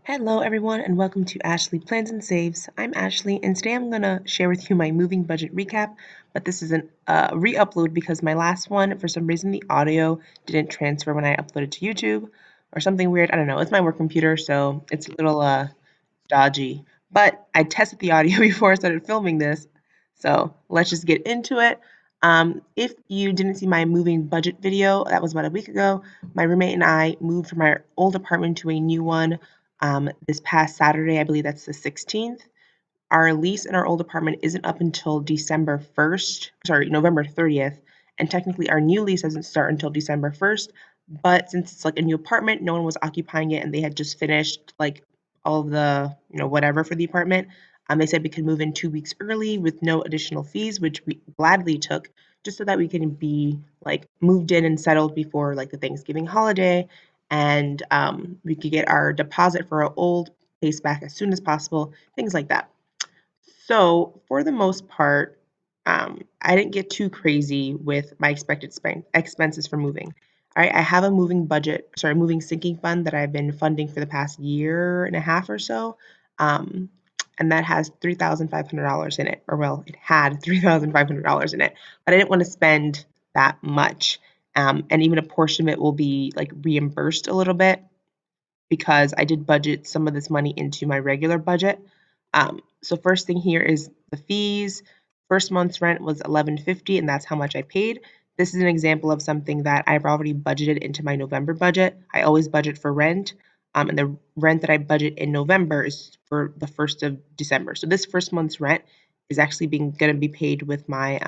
Hello, everyone, and welcome to Ashley Plans and Saves. I'm Ashley, and today I'm going to share with you my moving budget recap. But this is a re-upload because my last one, for some reason, the audio didn't transfer when I uploaded to YouTube or something weird. I don't know. It's my work computer, so it's a little dodgy. But I tested the audio before I started filming this, so let's just get into it. If you didn't see my moving budget video, that was about a week ago. My roommate and I moved from our old apartment to a new one this past Saturday. I believe that's the 16th. Our lease in our old apartment isn't up until November 30th. And technically, our new lease doesn't start until December 1st. But since it's like a new apartment, no one was occupying it and they had just finished like all of the, whatever for the apartment. They said we could move in 2 weeks early with no additional fees, which we gladly took just so that we can be like moved in and settled before like the Thanksgiving holiday. And we could get our deposit for our old place back as soon as possible, things like that. So for the most part, I didn't get too crazy with my expected expenses for moving. All right, I have a moving sinking fund that I've been funding for the past year and a half or so. Um, and that has $3,500 in it, or well, it had $3,500 in it, but I didn't want to spend that much. And even a portion of it will be like reimbursed a little bit because I did budget some of this money into my regular budget. So first thing here is the fees. First month's rent was $11.50, and that's how much I paid. This is an example of something that I've already budgeted into my November budget. I always budget for rent, and the rent that I budget in November is for the 1st of December. So this first month's rent is actually going to be paid with my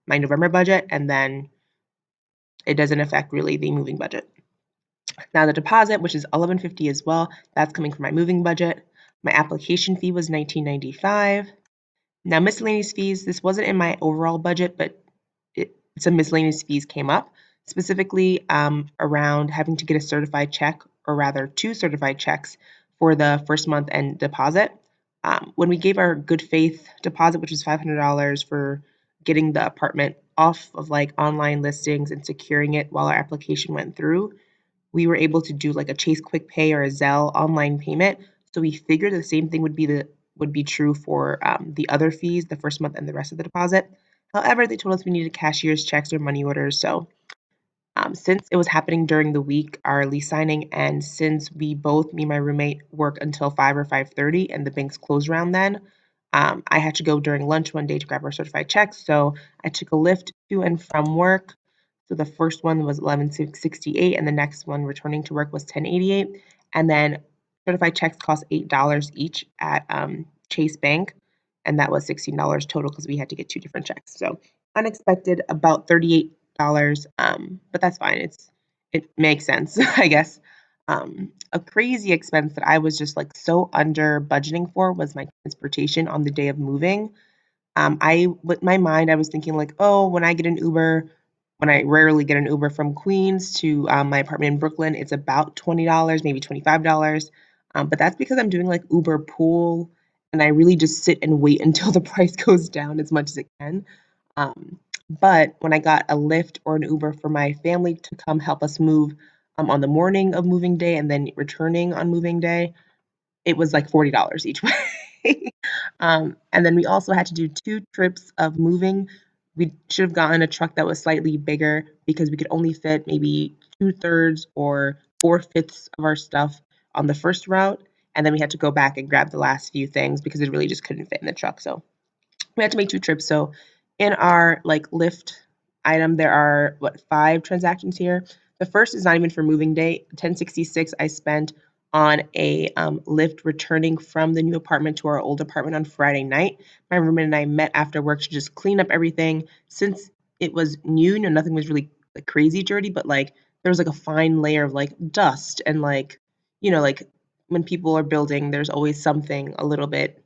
my November budget, and then it doesn't affect really the moving budget. Now the deposit, which is $11.50 as well, that's coming from my moving budget. My application fee was $19.95. Now miscellaneous fees, this wasn't in my overall budget, but some miscellaneous fees came up, specifically around having to get a certified check, or rather 2 certified checks for the first month and deposit. When we gave our good faith deposit, which was $500 for getting the apartment off of like online listings and securing it while our application went through, we were able to do like a Chase Quick Pay or a Zelle online payment. So we figured the same thing would be true for the other fees, the first month and the rest of the deposit. However, they told us we needed cashier's checks or money orders. So since it was happening during the week, our lease signing, and since me and my roommate, work until 5 or 5:30, and the banks close around then, I had to go during lunch one day to grab our certified checks. So I took a Lyft to and from work. So the first one was 11.68, and the next one returning to work was 10.88. And then certified checks cost $8 each at Chase Bank, and that was $16 total because we had to get 2 different checks. So unexpected, about $38, but that's fine. It makes sense, I guess. A crazy expense that I was just like so under budgeting for was my transportation on the day of moving. With my mind, I was thinking like, oh, when I rarely get an Uber from Queens to my apartment in Brooklyn, it's about $20, maybe $25. But that's because I'm doing like Uber Pool, and I really just sit and wait until the price goes down as much as it can. Um, but when I got a Lyft or an Uber for my family to come help us move on the morning of moving day and then returning on moving day, it was like $40 each way. And then we also had to do 2 trips of moving. We should have gotten a truck that was slightly bigger because we could only fit maybe 2/3 or 4/5 of our stuff on the first route. And then we had to go back and grab the last few things because it really just couldn't fit in the truck. So we had to make 2 trips. So in our like Lyft item, there are 5 transactions here. The first is not even for moving day. 1066 I spent on a Lyft returning from the new apartment to our old apartment on Friday night. My roommate and I met after work to just clean up everything. Since it was new, nothing was really like crazy dirty, but like there was like a fine layer of like dust and like, like when people are building, there's always something a little bit,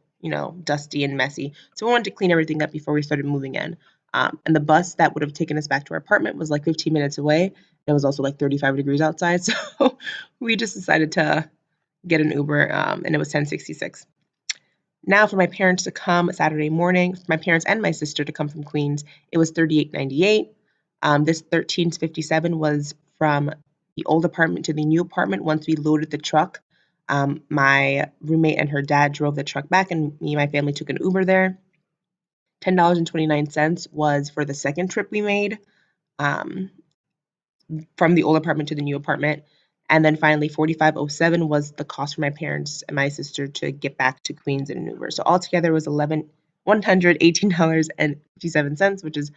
dusty and messy. So we wanted to clean everything up before we started moving in. And the bus that would have taken us back to our apartment was like 15 minutes away. It was also like 35 degrees outside. So we just decided to get an Uber, and it was 1066. Now for my parents to come Saturday morning, my parents and my sister to come from Queens, it was 38.98. This 13.57 was from the old apartment to the new apartment once we loaded the truck. My roommate and her dad drove the truck back, and me and my family took an Uber there. $10.29 was for the second trip we made. Um, from the old apartment to the new apartment. And then finally, 4507 was the cost for my parents and my sister to get back to Queens in an Uber. So altogether it was $118.57, which is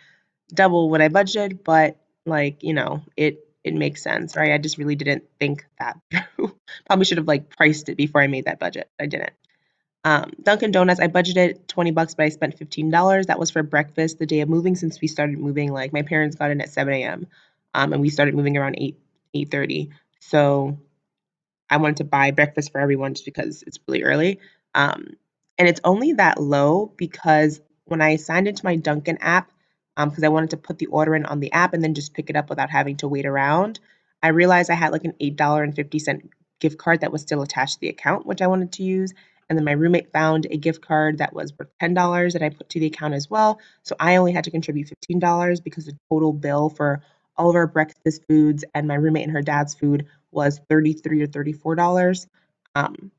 double what I budgeted, but like, it makes sense, right? I just really didn't think that through. Probably should have like priced it before I made that budget. I didn't. Dunkin' Donuts, I budgeted $20, but I spent $15. That was for breakfast the day of moving, since we started moving, like my parents got in at 7 a.m. And we started moving around 8:30. So I wanted to buy breakfast for everyone just because it's really early. Um, and it's only that low because when I signed into my Dunkin' app, because I wanted to put the order in on the app and then just pick it up without having to wait around, I realized I had like an $8.50 gift card that was still attached to the account, which I wanted to use. And then my roommate found a gift card that was worth $10 that I put to the account as well. So I only had to contribute $15 because the total bill for all of our breakfast foods and my roommate and her dad's food was 33 or $34. Um,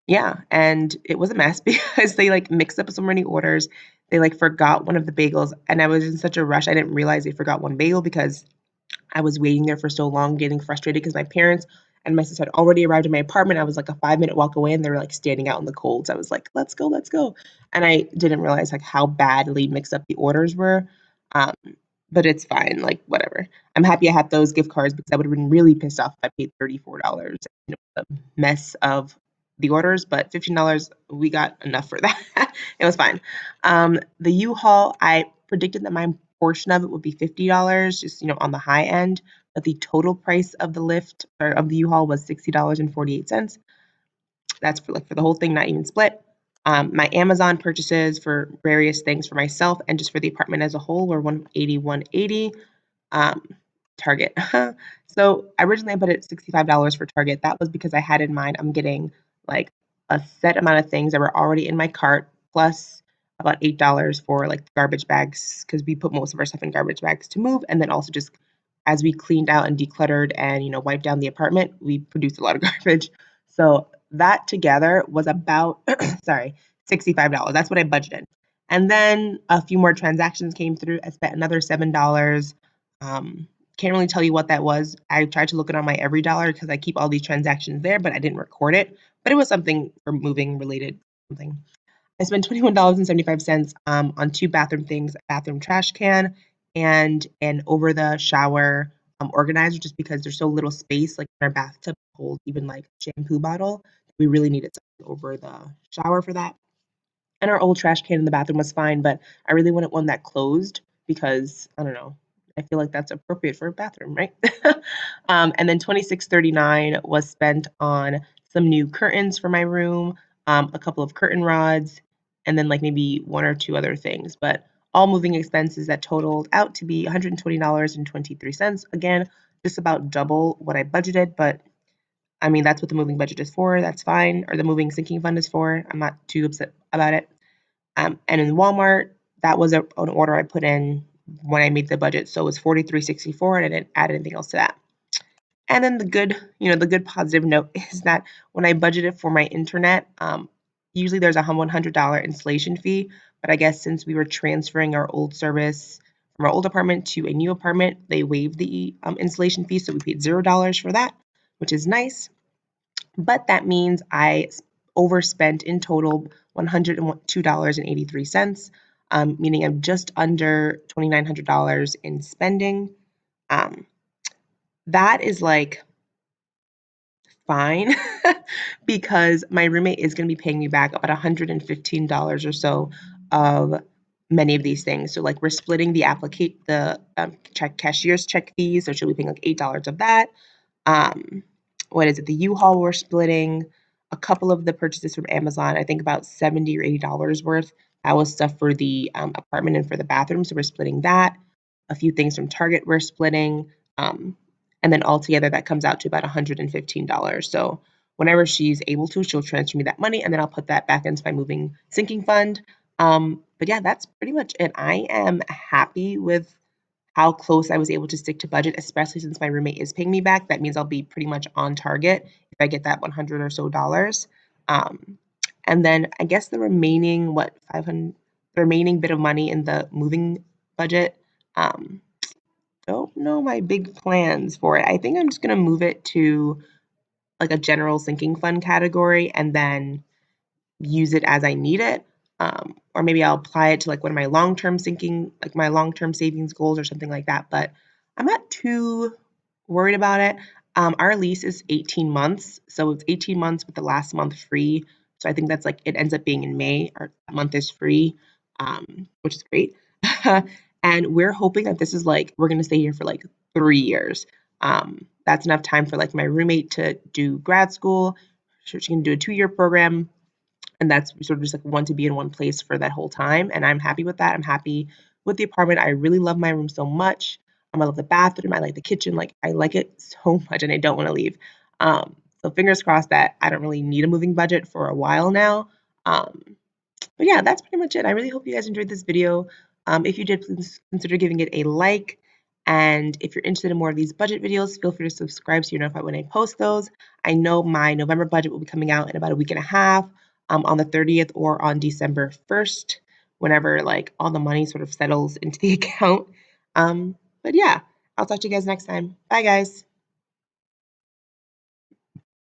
yeah, and it was a mess because they like mixed up so many orders. They like forgot one of the bagels, and I was in such a rush. I didn't realize they forgot one bagel because I was waiting there for so long, getting frustrated because my parents and my sister had already arrived in my apartment. I was like a 5 minute walk away, and they were like standing out in the cold. So I was like, "Let's go, let's go," and I didn't realize like how badly mixed up the orders were. Um, but it's fine, like whatever. I'm happy I had those gift cards because I would have been really pissed off if I paid $34. The mess of the orders, but $15 we got enough for that. It was fine. The U-Haul, I predicted that my portion of it would be $50, just on the high end, but the total price of the lift or of the U-Haul was $60.48. That's for the whole thing, not even split. My Amazon purchases for various things for myself and just for the apartment as a whole were 180. Um, Target. So originally I put it $65 for Target. That was because I had in mind I'm getting like a set amount of things that were already in my cart, plus about $8 for like garbage bags, because we put most of our stuff in garbage bags to move, and then also just as we cleaned out and decluttered and wiped down the apartment, we produced a lot of garbage. So that together was about sorry, $65. That's what I budgeted. And then a few more transactions came through. I spent another $7. Can't really tell you what that was. I tried to look it on my Every Dollar because I keep all these transactions there, but I didn't record it. But it was something for moving related something. I spent $21.75 on two bathroom things, a bathroom trash can and an over the shower organizer, just because there's so little space like in our bathtub to hold even like a shampoo bottle. We really needed something over the shower for that. And our old trash can in the bathroom was fine, but I really wanted one that closed because I don't know. I feel like that's appropriate for a bathroom, right? And then 26.39 was spent on some new curtains for my room, a couple of curtain rods, and then like maybe one or two other things. But all moving expenses that totaled out to be $120.23. Again, just about double what I budgeted, but I mean that's what the moving budget is for. That's fine, or the moving sinking fund is for. I'm not too upset about it. And in Walmart, that was an order I put in when I made the budget. So it was 43.64, and I didn't add anything else to that. And then the good positive note is that when I budgeted for my internet, usually there's a $100 installation fee, but I guess since we were transferring our old service from our old apartment to a new apartment, they waived the installation fee, so we paid $0 for that, which is nice. But that means I overspent in total $102.83, meaning I'm just under $2,900 in spending. Um, that is like fine because my roommate is going to be paying me back about $115 or so of many of these things. So like we're splitting the cashier's check fees, so she'll be paying like $8 of that. What is it? The U-Haul we're splitting. A couple of the purchases from Amazon, I think about $70 or $80 worth. That was stuff for the apartment and for the bathroom, so we're splitting that. A few things from Target we're splitting. And then altogether that comes out to about $115. So whenever she's able to, she'll transfer me that money, and then I'll put that back into my moving sinking fund. But yeah, that's pretty much it. I am happy with how close I was able to stick to budget, especially since my roommate is paying me back. That means I'll be pretty much on target if I get that 100 or so dollars. Um, and then I guess the remaining, what, 500, the remaining bit of money in the moving budget, um, don't know my big plans for it. I think I'm just gonna move it to like a general sinking fund category and then use it as I need it. Or maybe I'll apply it to like one of my long-term sinking, like my long-term savings goals or something like that. But I'm not too worried about it. Our lease is 18 months, so it's 18 months with the last month free. So I think that's like it ends up being in May. Our month is free, which is great. And we're hoping that this is like we're gonna stay here for like 3 years. That's enough time for like my roommate to do grad school. She can do a 2-year program, and that's sort of just like want to be in one place for that whole time. And I'm happy with that. I'm happy with the apartment. I really love my room so much. I love the bathroom. I like the kitchen. Like I like it so much, and I don't want to leave. So fingers crossed that I don't really need a moving budget for a while now. Um, but yeah, that's pretty much it. I really hope you guys enjoyed this video. If you did, please consider giving it a like. And if you're interested in more of these budget videos, feel free to subscribe so you're notified when I post those. I know my November budget will be coming out in about a week and a half, on the 30th or on December 1st, whenever like all the money sort of settles into the account. But yeah, I'll talk to you guys next time. Bye, guys.